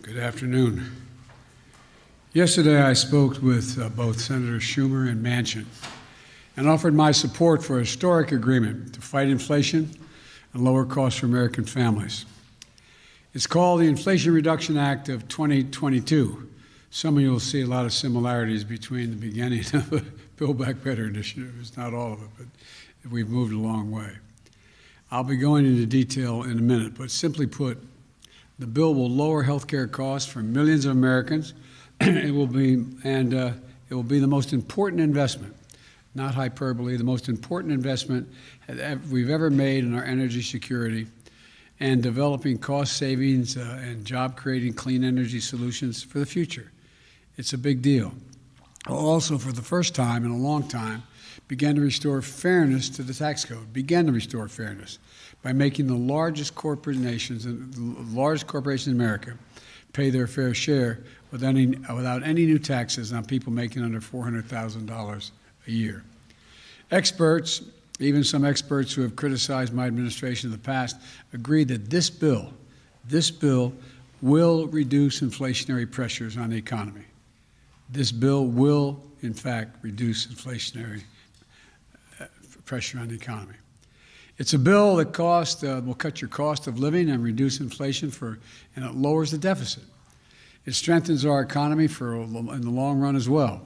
Good afternoon. Yesterday I spoke with both Senator Schumer and Manchin and offered my support for a historic agreement to fight inflation and lower costs for American families. It's called the Inflation Reduction Act of 2022. Some of you will see a lot of similarities between the beginning of the Build Back Better initiative. It's not all of it, but we've moved a long way. I'll be going into detail in a minute, but simply put, the bill will lower health care costs for millions of Americans. It will be the most important investment, not hyperbole, the most important investment we've ever made in our energy security and developing cost savings and job-creating clean energy solutions for the future. It's a big deal. Also, for the first time in a long time, began to restore fairness to the tax code, by making the largest corporations in America pay their fair share without any new taxes on people making under $400,000 a year. Experts, even some experts who have criticized my administration in the past, agree that this bill will reduce inflationary pressures on the economy. This bill will, in fact, reduce inflationary pressure on the economy. It's a bill that will cut your cost of living and reduce inflation and it lowers the deficit. It strengthens our economy in the long run as well.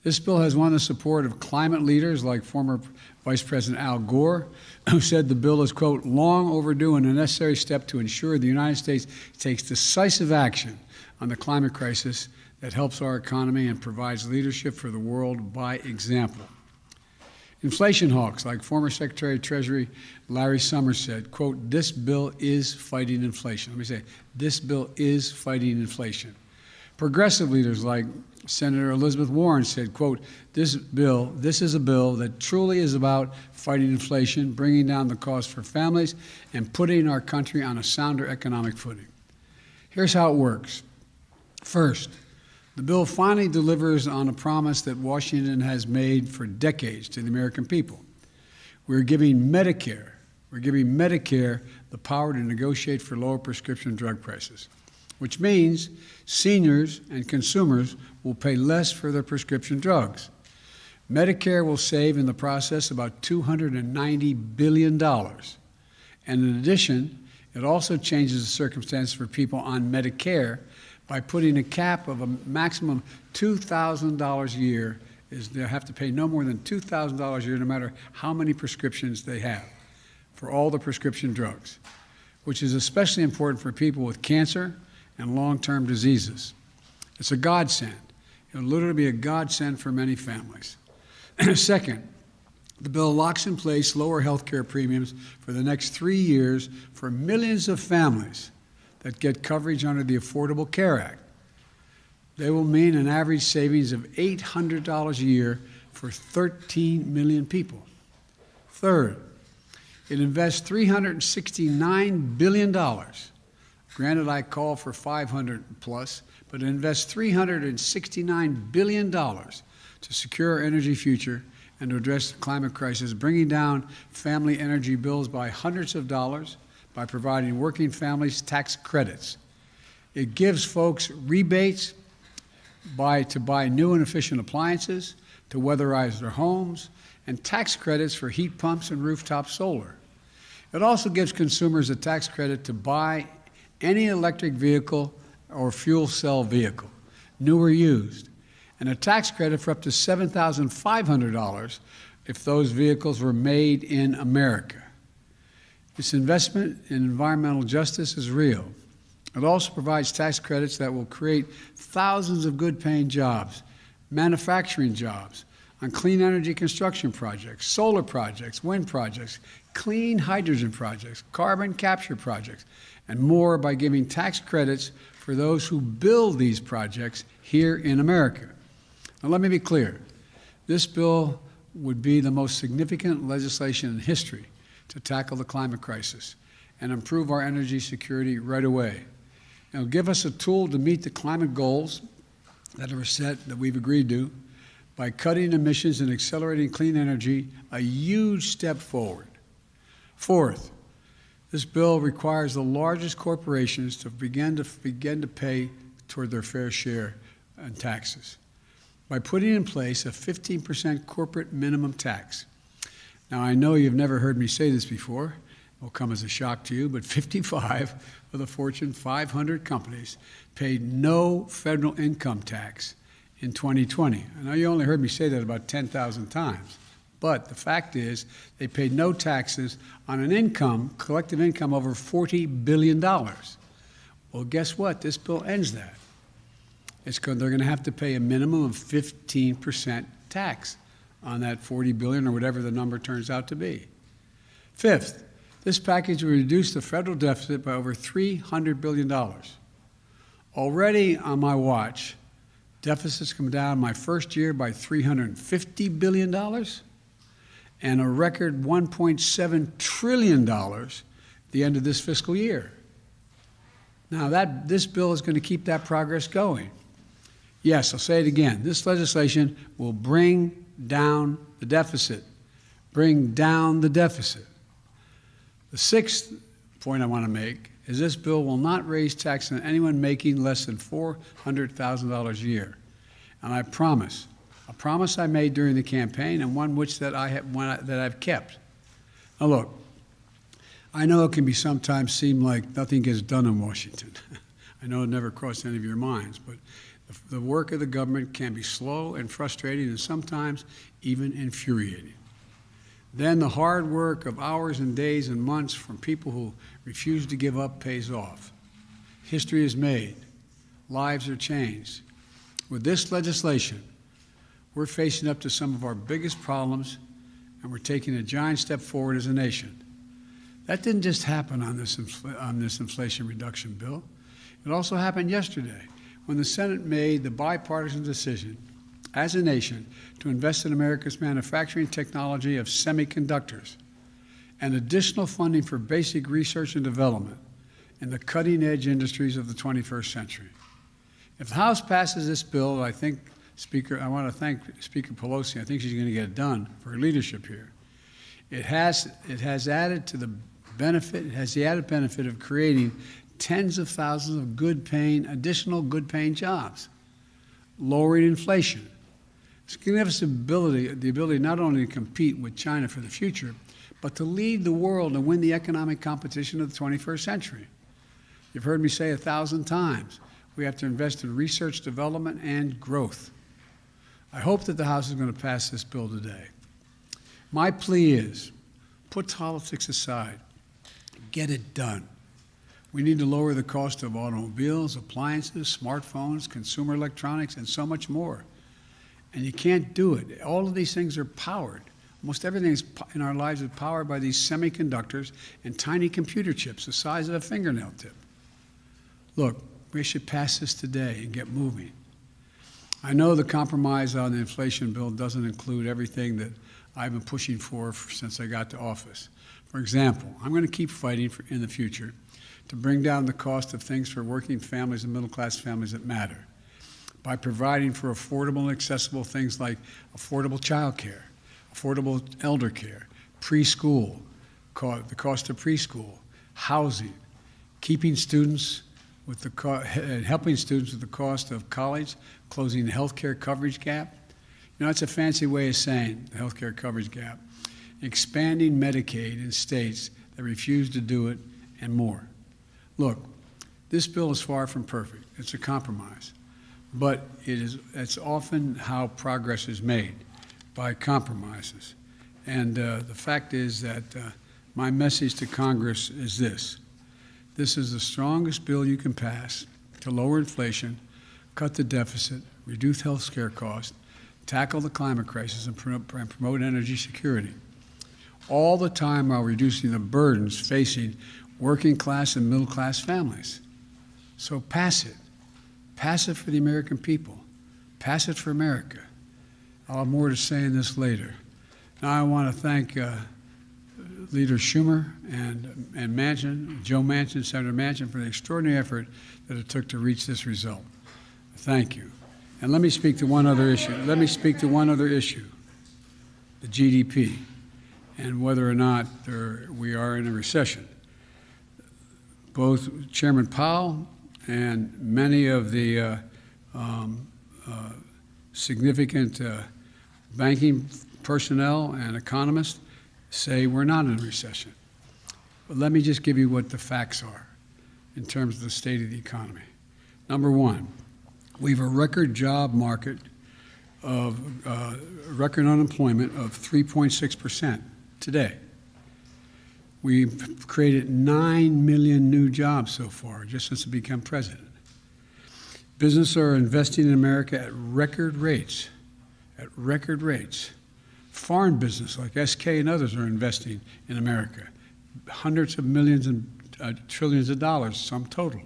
This bill has won the support of climate leaders like former Vice President Al Gore, who said the bill is, quote, long overdue and a necessary step to ensure the United States takes decisive action on the climate crisis that helps our economy and provides leadership for the world by example. Inflation hawks like former Secretary of Treasury Larry Summers said, quote, this bill is fighting inflation. Let me say, this bill is fighting inflation. Progressive leaders like Senator Elizabeth Warren said, quote, this is a bill that truly is about fighting inflation, bringing down the cost for families, and putting our country on a sounder economic footing. Here's how it works. First, the bill finally delivers on a promise that Washington has made for decades to the American people. We're giving Medicare the power to negotiate for lower prescription drug prices, which means seniors and consumers will pay less for their prescription drugs. Medicare will save in the process about $290 billion. And in addition, it also changes the circumstances for people on Medicare by putting a cap of a maximum $2,000 a year. They have to pay no more than $2,000 a year no matter how many prescriptions they have for all the prescription drugs, which is especially important for people with cancer and long-term diseases. It's a godsend. It'll literally be a godsend for many families. Second, the bill locks in place lower health care premiums for the next 3 years for millions of families that get coverage under the Affordable Care Act. They will mean an average savings of $800 a year for 13 million people. Third, it invests $369 billion. Granted, I call for 500 plus, but it invests $369 billion to secure our energy future and to address the climate crisis, bringing down family energy bills by hundreds of dollars by providing working families tax credits. It gives folks rebates to buy new and efficient appliances, to weatherize their homes, and tax credits for heat pumps and rooftop solar. It also gives consumers a tax credit to buy any electric vehicle or fuel cell vehicle, new or used, and a tax credit for up to $7,500 if those vehicles were made in America. This investment in environmental justice is real. It also provides tax credits that will create thousands of good-paying jobs, manufacturing jobs, on clean energy construction projects, solar projects, wind projects, clean hydrogen projects, carbon capture projects, and more by giving tax credits for those who build these projects here in America. Now, let me be clear. This bill would be the most significant legislation in history to tackle the climate crisis and improve our energy security right away. It'll give us a tool to meet the climate goals that are set, that we've agreed to, by cutting emissions and accelerating clean energy, a huge step forward. Fourth, This bill requires the largest corporations to begin to pay toward their fair share in taxes by putting in place a 15% corporate minimum tax. Now, I know you've never heard me say this before. It will come as a shock to you, but 55 of the Fortune 500 companies paid no federal income tax in 2020. I know you only heard me say that about 10,000 times. But the fact is, they paid no taxes on an income, collective income, over $40 billion. Well, guess what? This bill ends that. They're going to have to pay a minimum of 15% tax on that $40 billion or whatever the number turns out to be. Fifth, this package will reduce the federal deficit by over $300 billion. Already on my watch, deficits come down my first year by $350 billion. And a record $1.7 trillion at the end of this fiscal year. Now, this bill is going to keep that progress going. Yes, I'll say it again. This legislation will bring down the deficit. Bring down the deficit. The sixth point I want to make is this bill will not raise taxes on anyone making less than $400,000 a year. And I promise, a promise I made during the campaign, and one that I've kept. Now look, I know it can be sometimes seem like nothing gets done in Washington. I know it never crossed any of your minds, but the work of the government can be slow and frustrating and sometimes even infuriating. Then the hard work of hours and days and months from people who refuse to give up pays off. History is made. Lives are changed. With this legislation, we're facing up to some of our biggest problems, and we're taking a giant step forward as a nation. That didn't just happen on this Inflation Reduction Bill. It also happened yesterday when the Senate made the bipartisan decision as a nation to invest in America's manufacturing technology of semiconductors and additional funding for basic research and development in the cutting-edge industries of the 21st century. If the House passes this bill, I want to thank Speaker Pelosi. I think she's going to get it done for her leadership here. It has the added benefit of creating tens of thousands of additional good-paying jobs, lowering inflation. It's going to give us the ability not only to compete with China for the future, but to lead the world and win the economic competition of the 21st century. You've heard me say 1,000 times, we have to invest in research, development, and growth. I hope that the House is going to pass this bill today. My plea is, put politics aside, get it done. We need to lower the cost of automobiles, appliances, smartphones, consumer electronics, and so much more. And you can't do it. All of these things are powered. Almost everything in our lives is powered by these semiconductors and tiny computer chips the size of a fingernail tip. Look, we should pass this today and get moving. I know the compromise on the inflation bill doesn't include everything that I've been pushing for since I got to office. For example, I'm going to keep fighting in the future to bring down the cost of things for working families and middle-class families that matter by providing for affordable and accessible things like affordable child care, affordable elder care, preschool, the cost of preschool, housing, keeping students helping students with the cost of college, closing the health care coverage gap. You know, that's a fancy way of saying the health care coverage gap. Expanding Medicaid in states that refuse to do it, and more. Look, this bill is far from perfect. It's a compromise. But it's often how progress is made, by compromises. And the fact is that my message to Congress is this. This is the strongest bill you can pass to lower inflation, cut the deficit, reduce health care costs, tackle the climate crisis, and promote energy security, all the time while reducing the burdens facing working class and middle class families. So pass it. Pass it for the American people. Pass it for America. I'll have more to say in this later. Now I want to thank Leader Schumer and Manchin, Joe Manchin, Senator Manchin, for the extraordinary effort that it took to reach this result. Thank you. And let me speak to one other issue. The GDP, and whether or not we are in a recession. both Chairman Powell and many of the significant banking personnel and economists say we're not in a recession. But let me just give you what the facts are in terms of the state of the economy. Number one, we have a record job market of record unemployment of 3.6% today. We've created 9 million new jobs so far, just since I became president. Businesses are investing in America at record rates, Foreign business like SK and others are investing in America, hundreds of millions and trillions of dollars, sum total.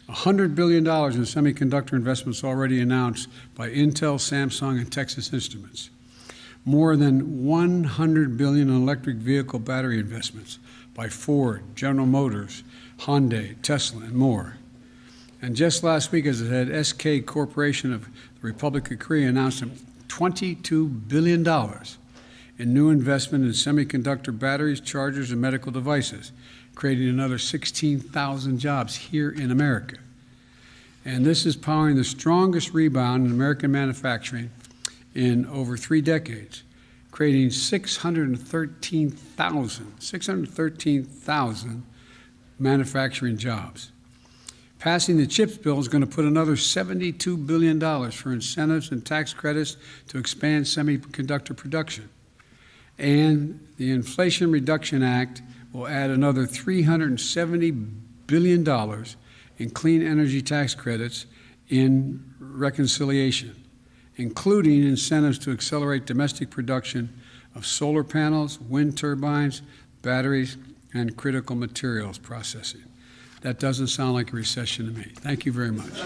$100 billion in semiconductor investments already announced by Intel, Samsung, and Texas Instruments. More than $100 billion in electric vehicle battery investments by Ford, General Motors, Hyundai, Tesla, and more. And just last week, as I said, SK Corporation of the Republic of Korea announced $22 billion in new investment in semiconductor batteries, chargers, and medical devices, creating another 16,000 jobs here in America. And this is powering the strongest rebound in American manufacturing in over 3 decades, creating 613,000 manufacturing jobs. Passing the CHIPS bill is going to put another $72 billion for incentives and tax credits to expand semiconductor production. And the Inflation Reduction Act will add another $370 billion in clean energy tax credits in reconciliation, including incentives to accelerate domestic production of solar panels, wind turbines, batteries, and critical materials processing. That doesn't sound like a recession to me. Thank you very much.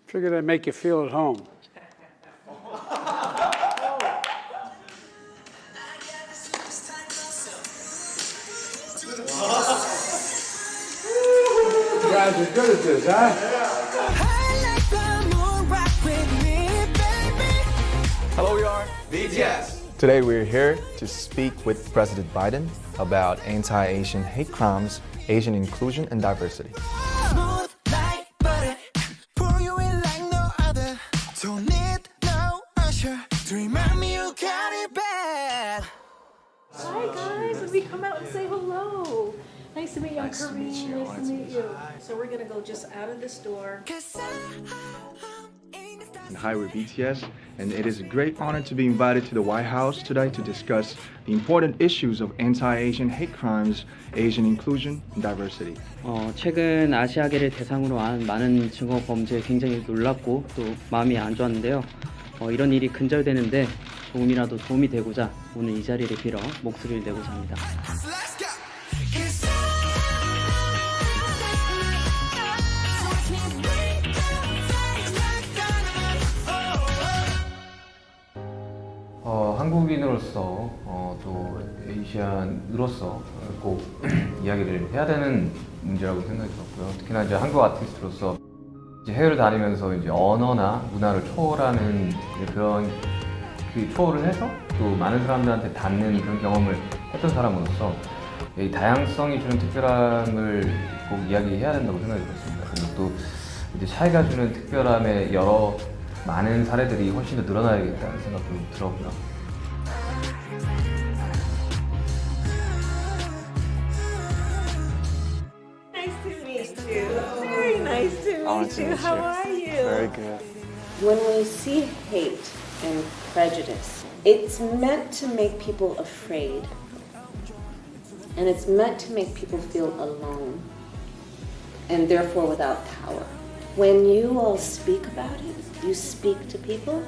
Figured I'd make you feel at home. You guys are good at this, huh? Hello, we are BTS. Today we're here to speak with President Biden about anti-Asian hate crimes, Asian inclusion, and diversity. Smooth like butter, pour you in like no other. Don't need no usher to remind me you got it bad. Hi guys, let me come out and say hello. Nice to meet you, I'm Karine. Nice to meet you. So we're gonna go just out of this door. Hi, we're BTS, and it is a great honor to be invited to the White House today to discuss the important issues of anti-Asian hate crimes, Asian inclusion, and diversity. 최근 아시아계를 대상으로 한 많은 증오 범죄에 굉장히 놀랍고 또 마음이 안 좋았는데요. 이런 일이 근절되는데 조금이라도 도움이 되고자 오늘 이 자리를 빌어 목소리를 내고자 합니다. Let's go. 한국인으로서 또 에이시안으로서 꼭 이야기를 해야 되는 문제라고 생각이 들었고요. 특히나 이제 한국 아티스트로서 이제 해외를 다니면서 이제 언어나 문화를 초월하는 그런 그 초월을 해서 또 많은 사람들한테 닿는 그런 경험을 했던 사람으로서 이 다양성이 주는 특별함을 꼭 이야기해야 된다고 생각이 들었습니다. 그리고 또 이제 차이가 주는 특별함의 여러 많은 사례들이 훨씬 더 늘어나야겠다는 생각도 들었고요. Nice to meet you. Very nice to meet you. How are you? Very good. When we see hate and prejudice, it's meant to make people afraid. And it's meant to make people feel alone and therefore without power. When you all speak about it, you speak to people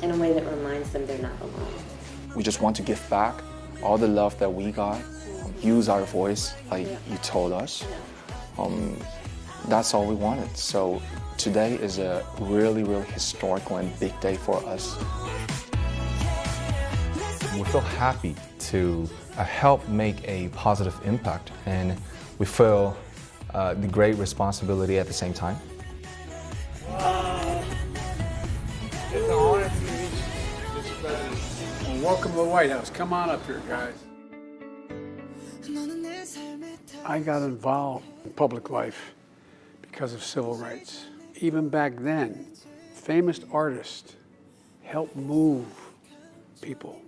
in a way that reminds them they're not alone. We just want to give back all the love that we got, use our voice like you told us. That's all we wanted. So today is a really, really historical and big day for us. We feel happy to help make a positive impact, and we feel the great responsibility at the same time. It's an honor to meet you, Mr. President. And welcome to the White House. Come on up here, guys. I got involved in public life because of civil rights. Even back then, famous artists help move people.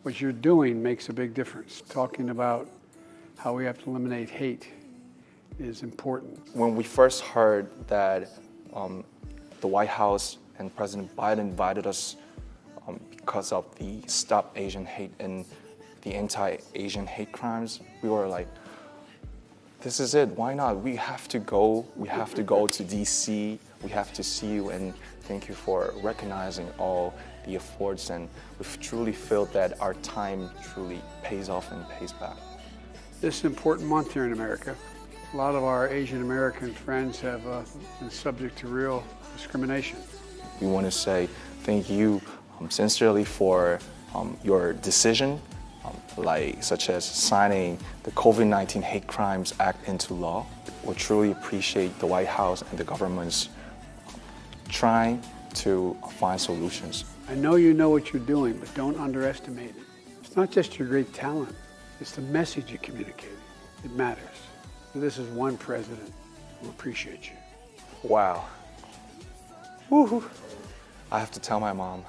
What you're doing makes a big difference. Talking about how we have to eliminate hate is important. When we first heard that the White House and President Biden invited us because of the Stop Asian Hate and the anti-Asian hate crimes, we were like, this is it, why not? We have to go to DC, we have to see you, and thank you for recognizing all the efforts, and we truly feel that our time truly pays off and pays back. This is an important month here in America. A lot of our Asian American friends have been subject to real discrimination. We want to say thank you sincerely for your decision, such as signing the COVID-19 Hate Crimes Act into law. We truly appreciate the White House and the government's trying to find solutions. I know you know what you're doing, but don't underestimate it. It's not just your great talent, it's the message you communicate. It matters. This is one president who appreciates you. Wow. Woo-hoo. I have to tell my mom.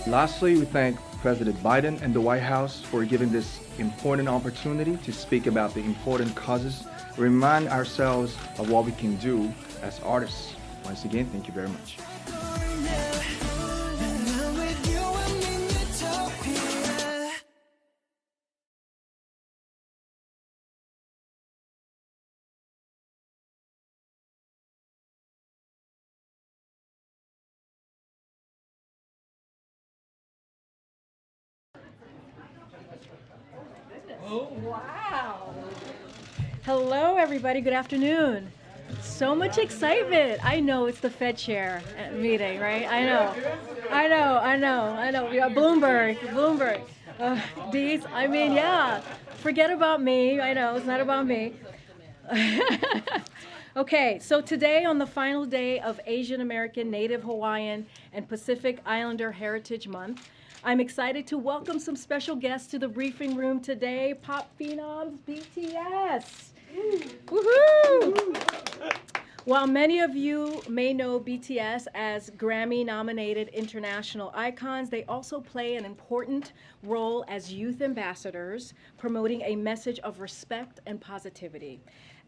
Lastly, we thank President Biden and the White House for giving this important opportunity to speak about the important causes, remind ourselves of what we can do as artists. Once again, thank you very much. Wow. Hello, everybody. Good afternoon. So much excitement. I know it's the Fed chair meeting, right? I know. We got Bloomberg. These, I mean, yeah. Forget about me. I know, it's not about me. Okay, so today on the final day of Asian American, Native Hawaiian, and Pacific Islander Heritage Month, I'm excited to welcome some special guests to the briefing room today, pop phenoms BTS. Woohoo! While many of you may know BTS as Grammy-nominated international icons, they also play an important role as youth ambassadors, promoting a message of respect and positivity.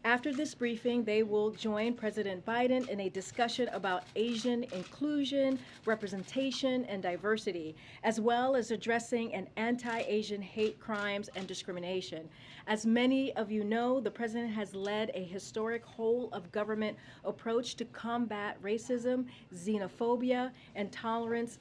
After this briefing, they will join President Biden in a discussion about Asian inclusion, representation, and diversity, as well as addressing an anti-Asian hate crimes and discrimination. As many of you know, the president has led a historic whole-of-government approach to combat racism, xenophobia, and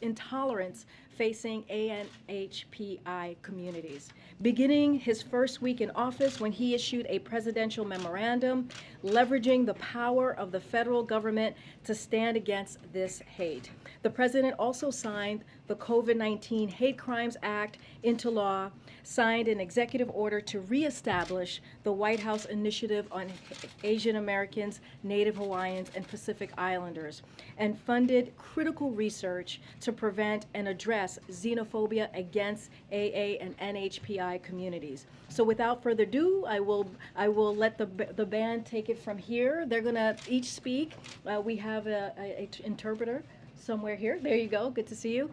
intolerance facing ANHPI communities. Beginning his first week in office when he issued a presidential memorandum leveraging the power of the federal government to stand against this hate. The president also signed the COVID-19 Hate Crimes Act into law, signed an executive order to reestablish the White House Initiative on Asian Americans, Native Hawaiians, and Pacific Islanders, and funded critical research to prevent and address xenophobia against AA and NHPI communities. So without further ado, I will let the band take it from here. They're gonna each speak. We have a interpreter somewhere here. There you go. Good to see you.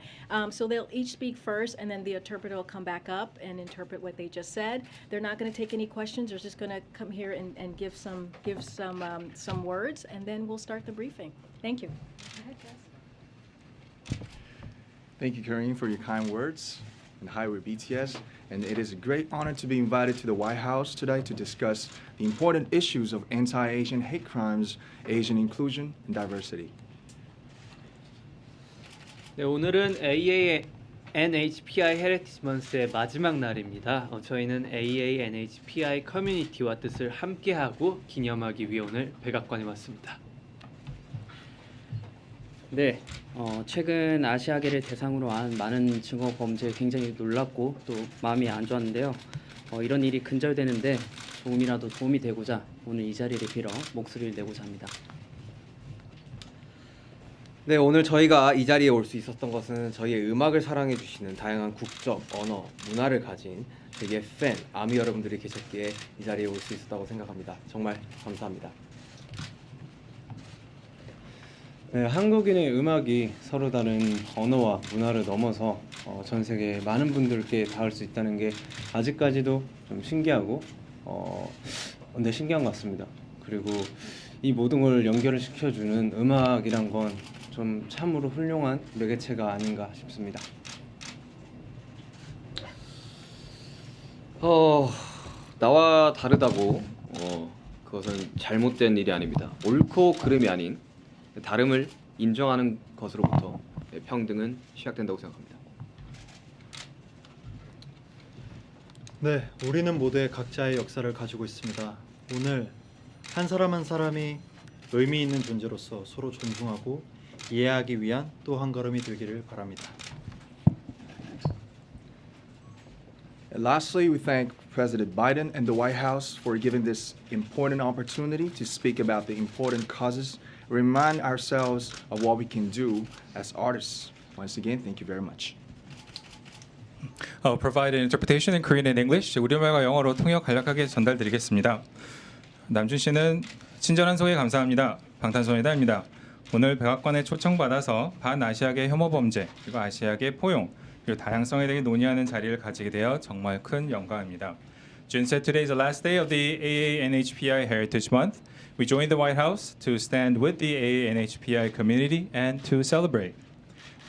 So they'll each speak first, and then the interpreter will come back up and interpret what they just said. They're not going to take any questions. They're just going to come here and give some words, and then we'll start the briefing. Thank you. Go ahead, guys. Thank you, Karine, for your kind words. And hi, we're BTS. And it is a great honor to be invited to the White House today to discuss the important issues of anti-Asian hate crimes, Asian inclusion, and diversity. 네, 오늘은 AANHPI 헤리티지 먼스의 마지막 날입니다. 저희는 AANHPI 커뮤니티와 뜻을 함께하고 기념하기 위해 오늘 백악관에 왔습니다. 네, 최근 아시아계를 대상으로 한 많은 증오 범죄에 굉장히 놀랐고 또 마음이 안 좋았는데요. 이런 일이 근절되는데 조금이라도 도움이 되고자 오늘 이 자리를 빌어 목소리를 내고자 합니다. 네, 오늘 저희가 이 자리에 올 수 있었던 것은 저희의 음악을 사랑해 주시는 다양한 국적, 언어, 문화를 가진 저희의 팬, 아미 여러분들이 계셨기에 이 자리에 올 수 있었다고 생각합니다. 정말 감사합니다. 네, 한국인의 음악이 서로 다른 언어와 문화를 넘어서 전 세계 많은 분들께 닿을 수 있다는 게 아직까지도 좀 신기하고 근데 신기한 것 같습니다. 그리고 이 모든 걸 연결을 시켜주는 음악이란 건 좀 참으로 훌륭한 매개체가 아닌가 싶습니다. 나와 다르다고 그것은 잘못된 일이 아닙니다. 옳고 그름이 아닌 다름을 인정하는 것으로부터 평등은 시작된다고 생각합니다. 네, 우리는 모두의 각자의 역사를 가지고 있습니다. 오늘 한 사람 한 사람이 의미 있는 존재로서 서로 존중하고 이해하기 위한 또 한 걸음이 되기를 바랍니다. And lastly, we thank President Biden and the White House for giving this important opportunity to speak about the important causes, remind ourselves of what we can do as artists. Once again, thank you very much. I'll provide an interpretation in Korean and English. 우리말과 영어로 통역 간략하게 전달드리겠습니다. 남준 씨는 친절한 소개 감사합니다. 방탄소년단입니다. 오늘 백악관에 초청받아서 반아시아계 혐오 범죄 그리고 아시아계 포용 그리고 다양성에 대해 논의하는 자리를 가지게 되어 정말 큰 영광입니다. Jun said today is the last day of the AANHPI Heritage Month. We joined the White House to stand with the AANHPI community and to celebrate.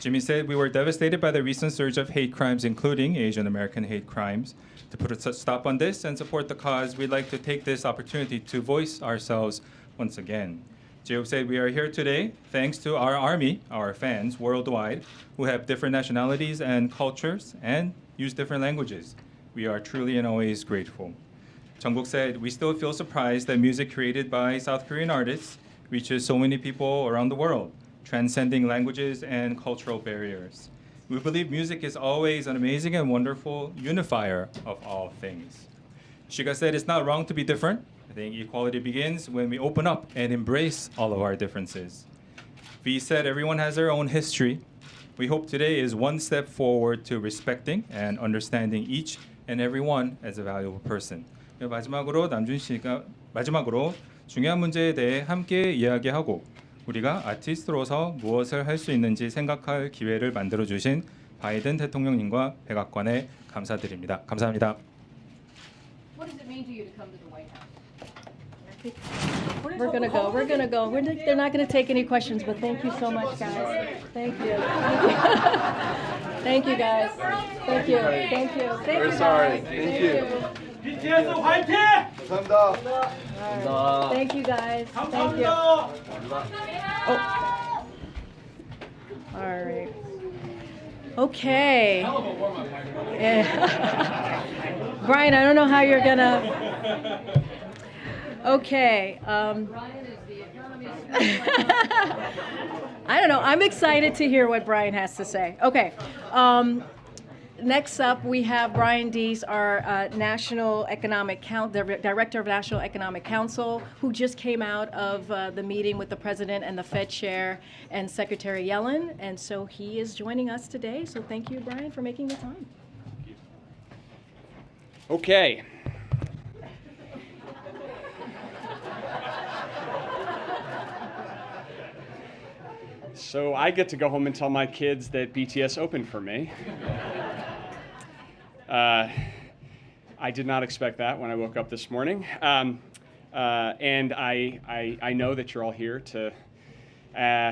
Jimmy said we were devastated by the recent surge of hate crimes, including Asian American hate crimes. To put a stop on this and support the cause, we'd like to take this opportunity to voice ourselves once again. Jacob said we are here today thanks to our army, our fans worldwide, who have different nationalities and cultures and use different languages. We are truly and always grateful. Jungkook said we still feel surprised that music created by South Korean artists reaches so many people around the world, transcending languages and cultural barriers. We believe music is always an amazing and wonderful unifier of all things. Shiga said it's not wrong to be different, I think equality begins when we open up and embrace all of our differences. V said everyone has their own history. We hope today is one step forward to respecting and understanding each and every one as a valuable person. 마지막으로 남준 씨가 중요한 문제에 대해 함께 이야기하고 우리가 아티스트로서 무엇을 할 수 있는지 생각할 기회를 만들어 주신 바이든 대통령님과 백악관에 감사드립니다. 감사합니다. What does it mean to you to come to the White House? We're gonna go. They're not gonna take any questions, but thank you so much, guys. Thank you. Thank you, guys. Thank you. Thank you. Thank you, guys. Thank you. BTS 화이팅! 감사합니다. Thank you, guys. Thank you. Oh. All right. Okay. Yeah. Brian, I don't know how you're gonna. Okay. I don't know. I'm excited to hear what Brian has to say. Okay. Next up, we have Brian Deese, our National Economic Director of National Economic Council, who just came out of the meeting with the President and the Fed Chair and Secretary Yellen. And so he is joining us today. So thank you, Brian, for making the time. Okay. So I get to go home and tell my kids that BTS opened for me. I did not expect that when I woke up this morning. And I know that you're all here to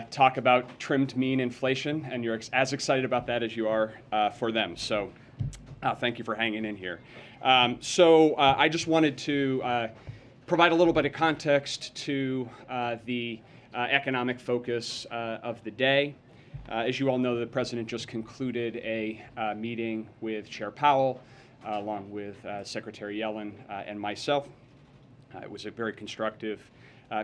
talk about trimmed mean inflation, and you're as excited about that as you are for them. So thank you for hanging in here. I just wanted to provide a little bit of context to the economic focus of the day. As you all know, the President just concluded a meeting with Chair Powell, along with Secretary Yellen and myself. It was a very constructive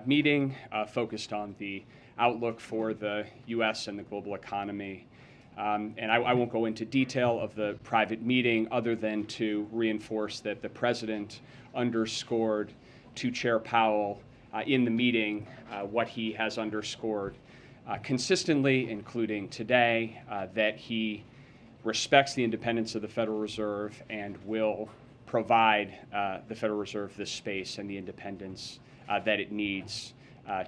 meeting focused on the outlook for the U.S. and the global economy. And I won't go into detail of the private meeting other than to reinforce that the President underscored to Chair Powell in the meeting what he has underscored consistently, including today, that he respects the independence of the Federal Reserve and will provide the Federal Reserve the space and the independence that it needs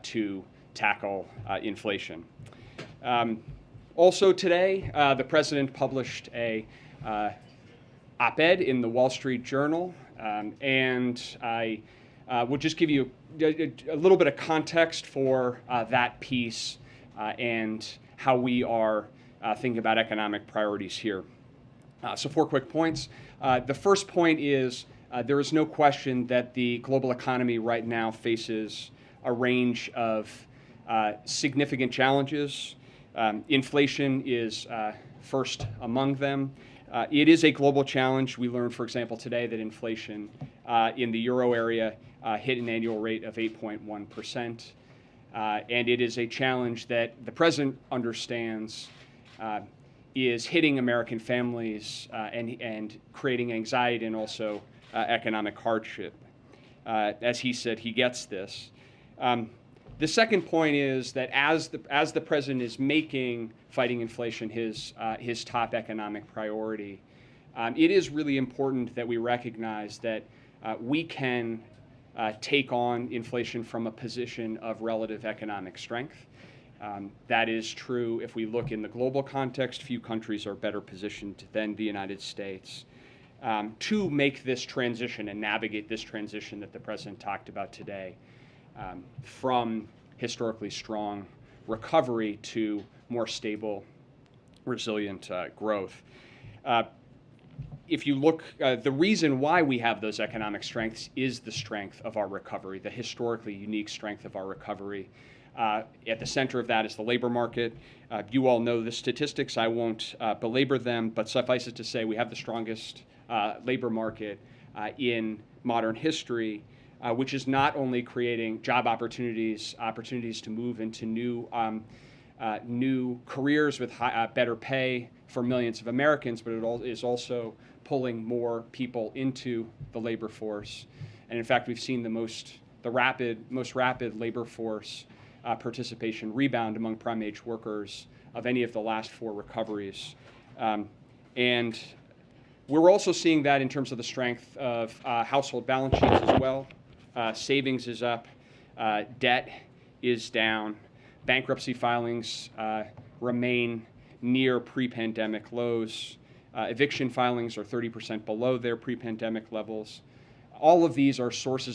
to tackle inflation. Also today, the President published a op-ed in the Wall Street Journal, and I will just give you a little bit of context for that piece and how we are thinking about economic priorities here. So 4 quick points. The first point is there is no question that the global economy right now faces a range of significant challenges. Inflation is first among them. It is a global challenge. We learned, for example, today that inflation in the euro area hit an annual rate of 8.1%. And it is a challenge that the President understands is hitting American families and creating anxiety and also economic hardship. As he said, he gets this. The second point is that as the President is making fighting inflation his top economic priority, it is really important that we recognize that we can take on inflation from a position of relative economic strength. That is true if we look in the global context. Few countries are better positioned than the United States to make this transition and navigate this transition that the President talked about today from historically strong recovery to more stable, resilient growth. If you look, the reason why we have those economic strengths is the strength of our recovery, the historically unique strength of our recovery. At the center of that is the labor market. You all know the statistics. I won't belabor them, but suffice it to say we have the strongest labor market in modern history, which is not only creating job opportunities to move into new careers with better pay for millions of Americans, but it is also pulling more people into the labor force. And in fact, we've seen the most rapid labor force participation rebound among prime age workers of any of the last 4 recoveries. And we're also seeing that in terms of the strength of household balance sheets as well. Savings is up, debt is down, bankruptcy filings remain near pre-pandemic lows. Eviction filings are 30% below their pre-pandemic levels. All of these are sources